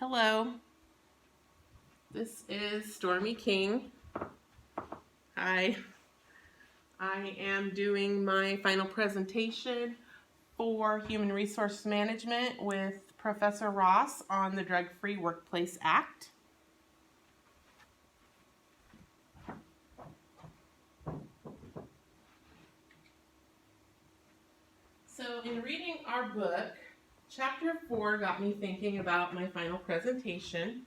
Hello, this is Stormy King. Hi, I am doing my final presentation for Human Resource Management with Professor Ross on the Drug-Free Workplace Act. So in reading our book, Chapter 4 got me thinking about my final presentation.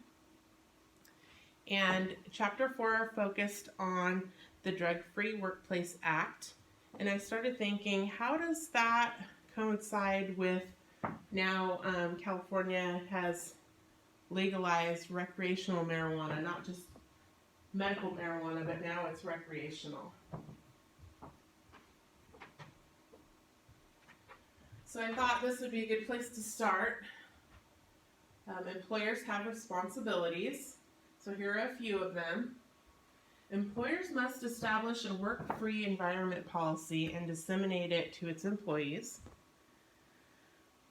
And Chapter 4 focused on the Drug-Free Workplace Act. And I started thinking, how does that coincide with now California has legalized recreational marijuana, not just medical marijuana, but now it's recreational. So I thought this would be a good place to start. Employers have responsibilities. So here are a few of them. Employers must establish a work-free environment policy and disseminate it to its employees.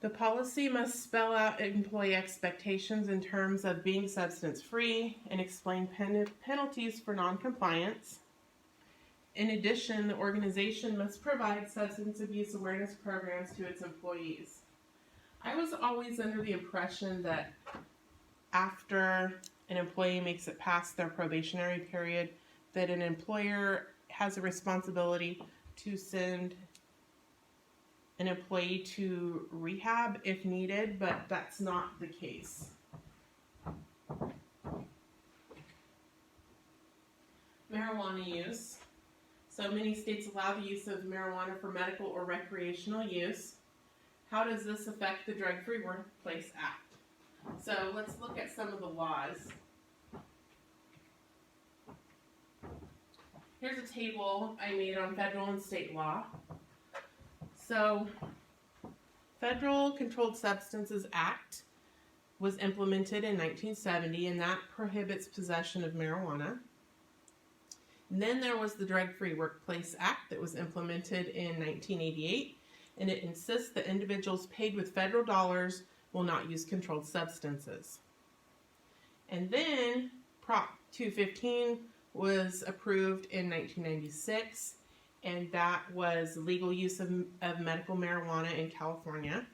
The policy must spell out employee expectations in terms of being substance-free and explain penalties for non-compliance. In addition, the organization must provide substance abuse awareness programs to its employees. I was always under the impression that after an employee makes it past their probationary period, that an employer has a responsibility to send an employee to rehab if needed, but that's not the case. Marijuana use. So many states allow the use of marijuana for medical or recreational use. How does this affect the Drug-Free Workplace Act? So let's look at some of the laws. Here's a table I made on federal and state law. So, Federal Controlled Substances Act was implemented in 1970, and that prohibits possession of marijuana. And then there was the Drug-Free Workplace Act that was implemented in 1988, and it insists that individuals paid with federal dollars will not use controlled substances. And then Prop 215 was approved in 1996, and that was legal use of medical marijuana in California.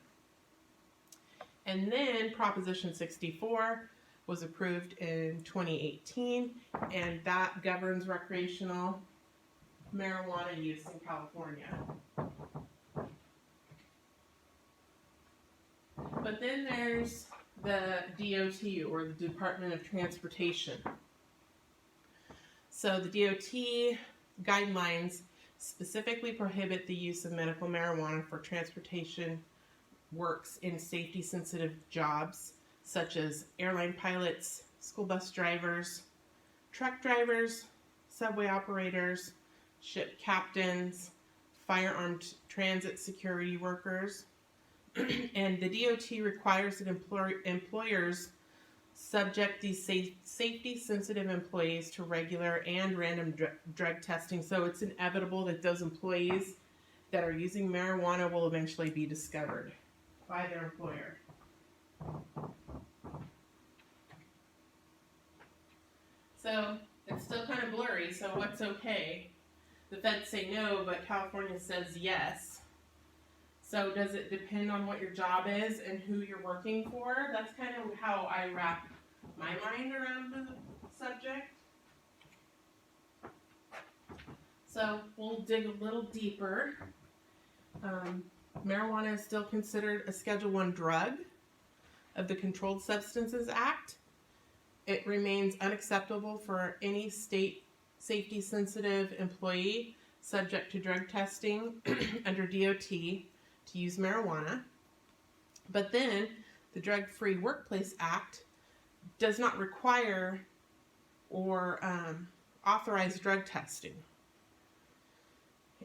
And then Proposition 64 was approved in 2018, and that governs recreational marijuana use in California. But then there's the DOT, or the Department of Transportation. So the DOT guidelines specifically prohibit the use of medical marijuana for transportation works in safety-sensitive jobs, such as airline pilots, school bus drivers, truck drivers, subway operators, ship captains, firearmed transit security workers. And the DOT requires that employers subject these safety-sensitive employees to regular and random drug testing. So it's inevitable that those employees that are using marijuana will eventually be discovered by their employer. So it's still kind of blurry, so what's okay? The feds say no, but California says yes. So does it depend on what your job is and who you're working for? That's kind of how I wrap my mind around the subject. So we'll dig a little deeper. Marijuana is still considered a Schedule I drug of the Controlled Substances Act. It remains unacceptable for any state safety-sensitive employee subject to drug testing under DOT to use marijuana. But then the Drug-Free Workplace Act does not require or authorize drug testing.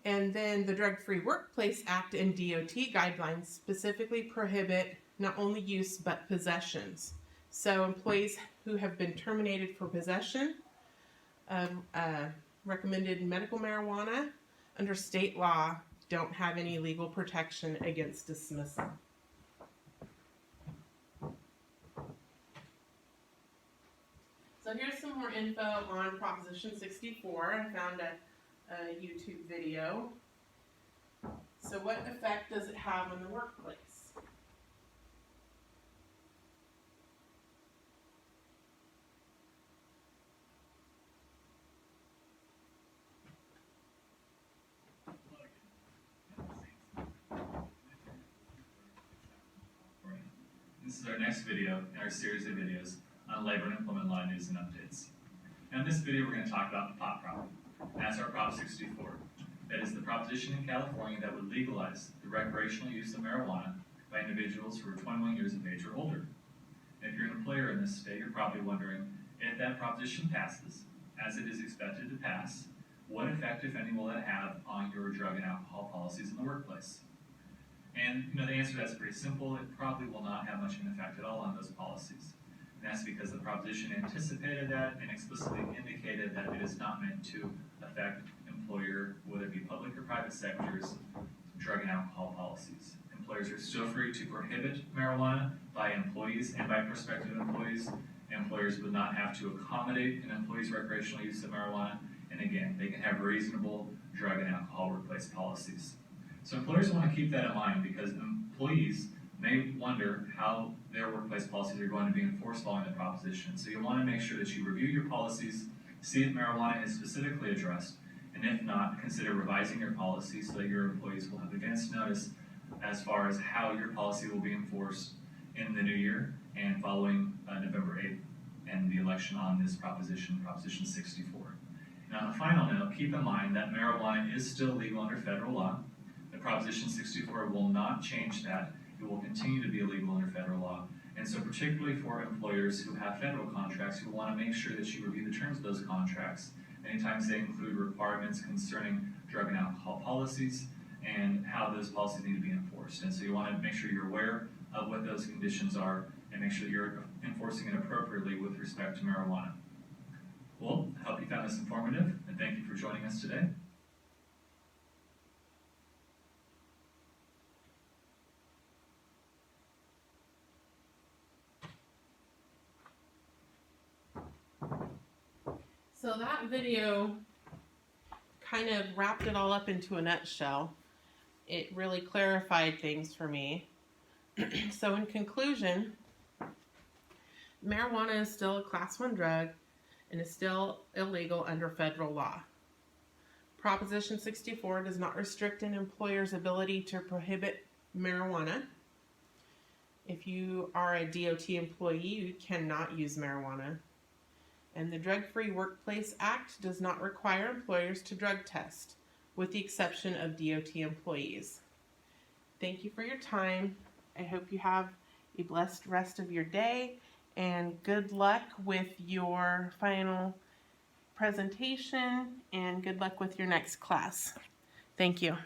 And then the Drug-Free Workplace Act and DOT guidelines specifically prohibit not only use but possessions. So employees who have been terminated for possession of recommended medical marijuana under state law don't have any legal protection against dismissal. So here's some more info on Proposition 64. I found a YouTube video. So what effect does it have on the workplace? This is our next video in our series of videos on labor and employment law news and updates. Now in this video we're going to talk about the POP prop. That's our Prop 64. That is the proposition in California that would legalize the recreational use of marijuana by individuals who are 21 years of age or older. And if you're an employer in this state, you're probably wondering, if that proposition passes, as it is expected to pass, what effect, if any, will that have on your drug and alcohol policies in the workplace? And the answer to that's pretty simple. It probably will not have much of an effect at all on those policies. And that's because the proposition anticipated that and explicitly indicated that it is not meant to affect employer, whether it be public or private sectors, drug and alcohol policies. Employers are still free to prohibit marijuana by employees and by prospective employees. Employers would not have to accommodate an employee's recreational use of marijuana. And again, they can have reasonable drug and alcohol workplace policies. So employers want to keep that in mind because employees may wonder how their workplace policies are going to be enforced following the proposition. So you want to make sure that you review your policies, see if marijuana is specifically addressed, and if not, consider revising your policy so that your employees will have advance notice as far as how your policy will be enforced in the new year and following November 8th and the election on this proposition, Proposition 64. Now on a final note, keep in mind that marijuana is still legal under federal law. Proposition 64 will not change that. It will continue to be illegal under federal law. And so particularly for employers who have federal contracts, you want to make sure that you review the terms of those contracts. Many times they include requirements concerning drug and alcohol policies and how those policies need to be enforced. And so you want to make sure you're aware of what those conditions are and make sure you're enforcing it appropriately with respect to marijuana. Well, I hope you found this informative, and thank you for joining us today. So that video kind of wrapped it all up into a nutshell. It really clarified things for me. So in conclusion, marijuana is still a Class 1 drug and is still illegal under federal law. Proposition 64 does not restrict an employer's ability to prohibit marijuana. If you are a DOT employee, you cannot use marijuana. And the Drug-Free Workplace Act does not require employers to drug test, with the exception of DOT employees. Thank you for your time. I hope you have a blessed rest of your day, and good luck with your final presentation, and good luck with your next class. Thank you.